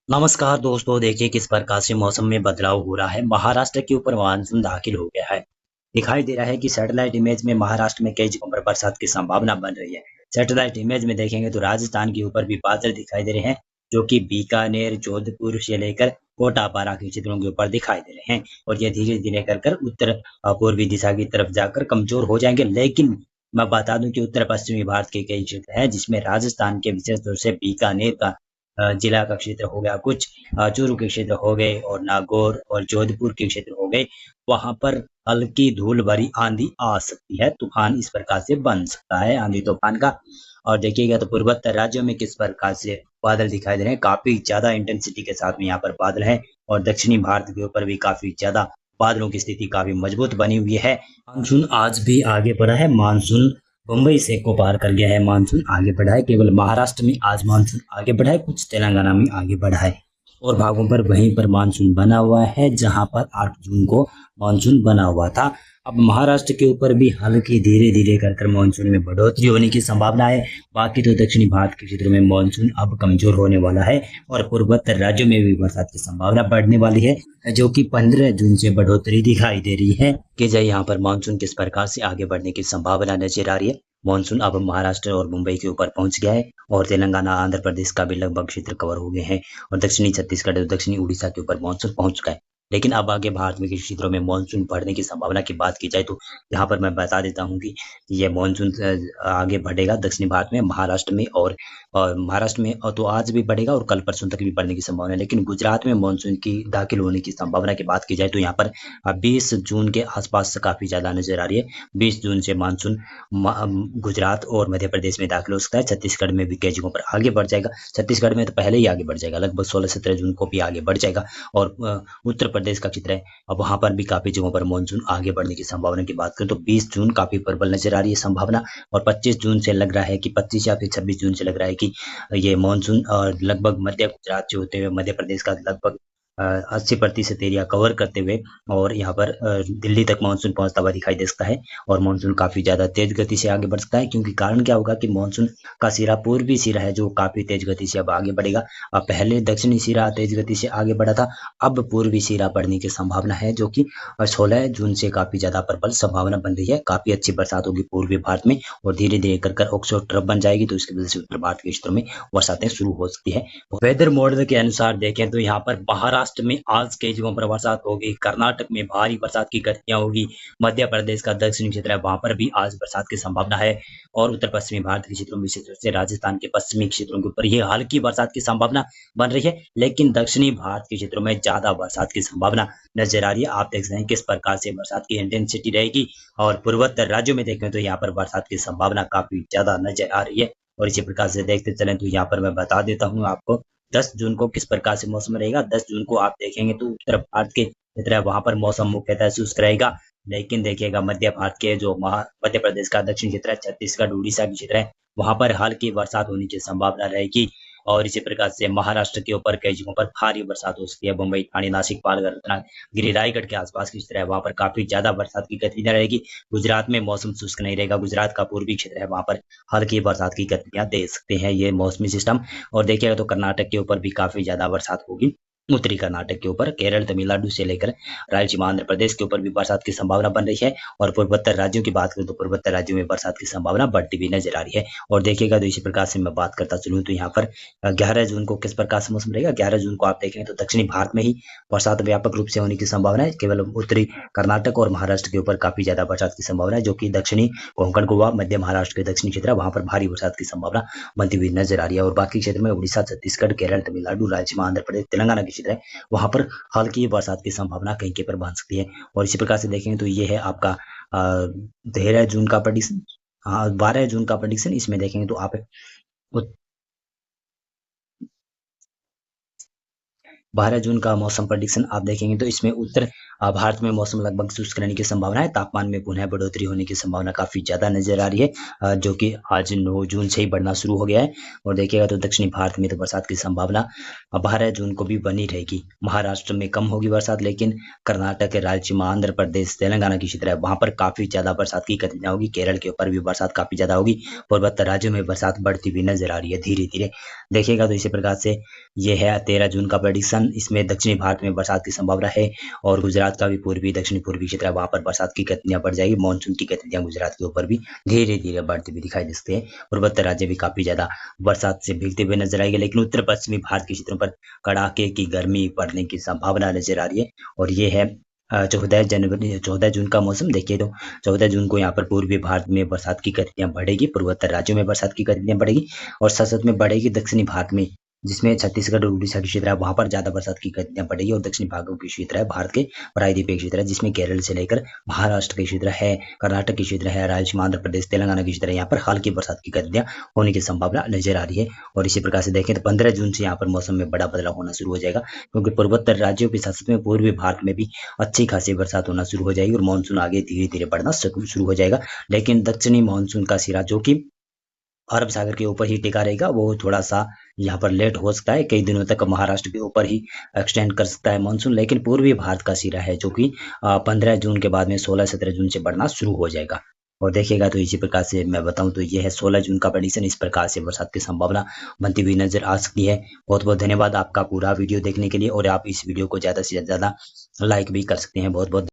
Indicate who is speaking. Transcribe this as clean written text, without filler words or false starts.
Speaker 1: नमस्कार दोस्तों, देखिए किस प्रकार से मौसम में बदलाव हो रहा है। महाराष्ट्र के ऊपर मानसून दाखिल हो गया है। दिखाई दे रहा है कि सैटेलाइट इमेज में महाराष्ट्र में कई जगहों पर बरसात की संभावना बन रही है। सैटेलाइट इमेज में देखेंगे तो राजस्थान के ऊपर भी बादल दिखाई दे रहे हैं, जो कि बीकानेर, जोधपुर से लेकर कोटापारा के क्षेत्रों के ऊपर दिखाई दे रहे हैं। और ये धीरे धीरे कर कर उत्तर पूर्वी दिशा की तरफ जाकर कमजोर हो जाएंगे। लेकिन मैं बता दूं कि उत्तर पश्चिमी भारत के कई क्षेत्र हैं, जिसमें राजस्थान के विशेष तौर से बीकानेर का जिला का क्षेत्र हो गया, कुछ चूरू के क्षेत्र हो गए और नागौर और जोधपुर के क्षेत्र हो गए। वहां पर हल्की धूल भरी आंधी आ सकती है, तूफान इस प्रकार से बन सकता है, आंधी तूफान का। और देखिएगा तो पूर्वोत्तर राज्यों में किस प्रकार से बादल दिखाई दे रहे हैं, काफी ज्यादा इंटेंसिटी के साथ में यहाँ पर बादल है। और दक्षिणी भारत के ऊपर भी काफी ज्यादा बादलों की स्थिति काफी मजबूत बनी हुई है। मानसून आज भी आगे बढ़ा है। मानसून मुंबई से को पार कर गया है। मानसून आगे बढ़ा है। केवल महाराष्ट्र में आज मानसून आगे बढ़ा है, कुछ तेलंगाना में आगे बढ़ा है और भागों पर वहीं पर मानसून बना हुआ है जहां पर 8 जून को मानसून बना हुआ था। अब महाराष्ट्र के ऊपर भी हल्की धीरे धीरे कर कर मानसून में बढ़ोतरी होने की संभावना है। बाकी तो दक्षिणी भारत के क्षेत्रों में मानसून अब कमजोर होने वाला है और पूर्वोत्तर राज्यों में भी बरसात की संभावना बढ़ने वाली है, जो कि 15 जून से बढ़ोतरी दिखाई दे रही है। कि जो यहाँ पर मानसून किस प्रकार से आगे बढ़ने की संभावना नजर आ रही है। मानसून अब महाराष्ट्र और मुंबई के ऊपर पहुंच गया है और तेलंगाना, आंध्र प्रदेश का भी लगभग क्षेत्र कवर हो गए हैं और दक्षिणी छत्तीसगढ़ और दक्षिणी उड़ीसा के ऊपर मानसून पहुंच चुका है। लेकिन अब आगे भारत में किसी क्षेत्रों में मानसून बढ़ने की संभावना की बात की जाए तो यहाँ पर मैं बता देता हूँ कि ये मानसून आगे बढ़ेगा दक्षिणी भारत में, महाराष्ट्र में और महाराष्ट्र में तो आज भी बढ़ेगा और कल परसों तक भी बढ़ने की संभावना है। लेकिन गुजरात में मानसून की दाखिल होने की संभावना की बात की जाए तो यहाँ पर 20 जून के आसपास से काफी ज्यादा नजर आ रही है। 20 जून से मानसून गुजरात और मध्य प्रदेश में दाखिल हो सकता है। छत्तीसगढ़ में भी कई जगहों पर आगे बढ़ जाएगा। छत्तीसगढ़ में तो पहले ही आगे बढ़ जाएगा, लगभग 16-17 जून को भी आगे बढ़ जाएगा। और उत्तर प्रदेश का क्षेत्र है, अब वहां पर भी काफी जगहों पर मानसून आगे बढ़ने की संभावना की बात करें तो 20 जून काफी प्रबल नजर आ रही है संभावना। और 25 जून से लग रहा है कि 25 या फिर 26 जून से लग रहा है कि ये मानसून लगभग मध्य गुजरात से होते हुए मध्य प्रदेश का लगभग 80% एरिया कवर करते हुए और यहाँ पर दिल्ली तक मानसून पहुंचता हुआ दिखाई दे सकता है। और मानसून काफी ज्यादा तेज गति से आगे बढ़ सकता है, क्योंकि कारण क्या होगा कि मानसून का सिरा पूर्वी सिरा है जो काफी तेज गति से अब आगे बढ़ेगा। अब पहले दक्षिणी सिरा तेज गति से आगे बढ़ा था, अब पूर्वी सिरा बढ़ने की संभावना है, जो कि 16 जून से काफी ज्यादा प्रबल संभावना बन रही है। काफी अच्छी बरसात होगी पूर्वी भारत में और धीरे धीरे कर कर ऑक्सो ट्रफ बन जाएगी, तो इसकी वजह से उत्तर भारत के क्षेत्रों में बरसातें शुरू हो सकती है। वेदर मॉडल के अनुसार देखें तो यहाँ पर महाराष्ट्र में आज कई जगहों पर बरसात होगी, कर्नाटक में भारी बरसात की घटनाएं होगी, मध्य प्रदेश का दक्षिणी क्षेत्र है वहां पर भी आज बरसात की संभावना है। और उत्तर पश्चिमी भारत के क्षेत्रों में विशेष रूप से राजस्थान के पश्चिमी क्षेत्रों के ऊपर ये हल्की बरसात की संभावना बन रही है। लेकिन दक्षिणी भारत के क्षेत्रों में ज्यादा बरसात की संभावना नजर आ रही है। आप देख सकते हैं किस प्रकार से बरसात की इंटेंसिटी रहेगी। और पूर्वोत्तर राज्यों में देखें तो यहाँ पर बरसात की संभावना काफी ज्यादा नजर आ रही है। और इसी प्रकार से देखते चलें तो यहाँ पर मैं बता देता हूँ आपको 10 जून को किस प्रकार से मौसम रहेगा। 10 जून को आप देखेंगे तो उत्तर भारत के क्षेत्र है वहां पर मौसम मुख्यतः शुष्क रहेगा। लेकिन देखिएगा मध्य भारत के जो मध्य प्रदेश का दक्षिण क्षेत्र है, छत्तीसगढ़ उड़ीसा के क्षेत्र है, वहां पर हल्की बरसात होने की संभावना रहेगी। और इसी प्रकार से महाराष्ट्र के ऊपर कई जगहों पर भारी बरसात हो सकती है। मुंबई, ठाणे, नासिक, पालघर, रत्नागिरी, रायगढ़ के आसपास की क्षेत्र है वहां पर काफी ज्यादा बरसात की गतिविधियां रहेगी। गुजरात में मौसम शुष्क नहीं रहेगा। गुजरात का पूर्वी क्षेत्र है वहां पर हल्की बरसात की गतिविधियां दे सकते हैं ये मौसमी सिस्टम। और देखिएगा तो कर्नाटक के ऊपर भी काफी ज्यादा बरसात होगी। उत्तरी कर्नाटक के ऊपर केरल, तमिलनाडु से लेकर रायलसीमा, आंध्र प्रदेश के ऊपर भी बरसात की संभावना बन रही है। और पूर्वोत्तर राज्यों की बात करें तो पूर्वोत्तर राज्यों में बरसात की संभावना बढ़ती हुई नजर आ रही है। और देखिएगा तो इसी प्रकार से मैं बात करता चलूँ तो यहाँ पर 11 जून को किस प्रकार से मौसम रहेगा। 11 जून को आप देखेंगे तो दक्षिणी भारत में ही बरसात व्यापक रूप से होने की संभावना है। केवल उत्तरी कर्नाटक और महाराष्ट्र के ऊपर काफी ज्यादा बरसात की संभावना है, जो कि दक्षिणी कोंकण, गोवा, मध्य महाराष्ट्र के दक्षिणी क्षेत्र है वहां पर भारी बरसात की संभावना बनती हुई नजर आ रही है। और बाकी क्षेत्र में उड़ीसा, छत्तीसगढ़, केरल, तमिलनाडु, रायलसीमा, आंध्र प्रदेश, तेलंगाना के क्षेत्र है वहां पर हल्की बरसात की संभावना कहीं कहीं पर बन सकती है। और इसी प्रकार से देखेंगे तो ये है आपका 13 जून का प्रडिक्शन। हाँ, 12 जून का प्रडिक्शन इसमें देखेंगे तो आप 12 जून का मौसम प्रेडिक्शन आप देखेंगे तो इसमें उत्तर भारत में मौसम लगभग शुष्क रहने की संभावना है। तापमान में पुनः बढ़ोतरी होने की संभावना काफ़ी ज़्यादा नज़र आ रही है, जो कि आज 9 जून से ही बढ़ना शुरू हो गया है। और देखिएगा तो दक्षिणी भारत में तो बरसात की संभावना 12 जून को भी बनी रहेगी। महाराष्ट्र में कम होगी बरसात, लेकिन कर्नाटक, रायलसीमा, आंध्र प्रदेश, तेलंगाना की क्षेत्र है वहाँ पर काफ़ी ज़्यादा बरसात की गतिविधियाँ होगी। केरल के ऊपर भी बरसात काफ़ी ज़्यादा होगी। पूर्वोत्तर राज्यों में बरसात बढ़ती हुई नजर आ रही है धीरे धीरे। देखिएगा तो इसी प्रकार से ये है 13 जून का प्रेडिक्शन। इसमें दक्षिणी भारत में बरसात की संभावना है और गुजरात का भी पूर्वी दक्षिण पूर्वी क्षेत्र है वहाँ पर बरसात की गतिविधियाँ बढ़ जाएगी। मानसून की गतिविधियाँ गुजरात के ऊपर भी धीरे धीरे बढ़ती हुई दिखाई दे सकती है। पूर्वोत्तर राज्य भी काफी ज्यादा बरसात से भीगते हुए नजर आएंगे, लेकिन उत्तर पश्चिमी भारत के क्षेत्रों पर कड़ाके की गर्मी पड़ने की संभावना नजर आ रही है। और ये है 14 जून का मौसम। देखिए तो 14 जून को यहाँ पर पूर्वी भारत में बरसात की गतिविधियां बढ़ेगी, पूर्वोत्तर राज्यों में बरसात की गतिविधियां बढ़ेगी और साथ साथ में बढ़ेगी दक्षिणी भारत में, जिसमें छत्तीसगढ़ और उड़ीसा की क्षेत्र है वहां पर ज्यादा बरसात की गतिविधियां बढ़ेगी। और दक्षिणी भागों की क्षेत्र है भारत के प्रायद्वीपीय क्षेत्र है, जिसमें केरल से लेकर महाराष्ट्र के क्षेत्र है, कर्नाटक की क्षेत्र है, रायलसीमा, आंध्र प्रदेश, तेलंगाना की क्षेत्र है। यहाँ पर हल्की बरसात की गतिविधियां होने की संभावना नजर आ रही है। और इसी प्रकार से देखें तो 15 जून से यहाँ पर मौसम में बड़ा बदलाव होना शुरू हो जाएगा, क्योंकि पूर्वोत्तर राज्यों के साथ साथ में पूर्वी भारत में भी अच्छी खासी बरसात होना शुरू हो जाएगी और मानसून आगे धीरे धीरे बढ़ना शुरू हो जाएगा। लेकिन दक्षिणी मानसून का सिरा, जो कि अरब सागर के ऊपर ही टिका रहेगा, वो थोड़ा सा यहाँ पर लेट हो सकता है, कई दिनों तक महाराष्ट्र के ऊपर ही एक्सटेंड कर सकता है मानसून। लेकिन पूर्वी भारत का सिरा है जो कि 15 जून के बाद में 16-17 जून से बढ़ना शुरू हो जाएगा। और देखिएगा तो इसी प्रकार से मैं बताऊं तो ये है 16 जून का प्रेडिक्शन। इस प्रकार से बरसात की संभावना बनती हुई नजर आ सकती है। बहुत बहुत धन्यवाद आपका पूरा वीडियो देखने के लिए, और आप इस वीडियो को ज़्यादा से ज़्यादा लाइक भी कर सकते हैं। बहुत बहुत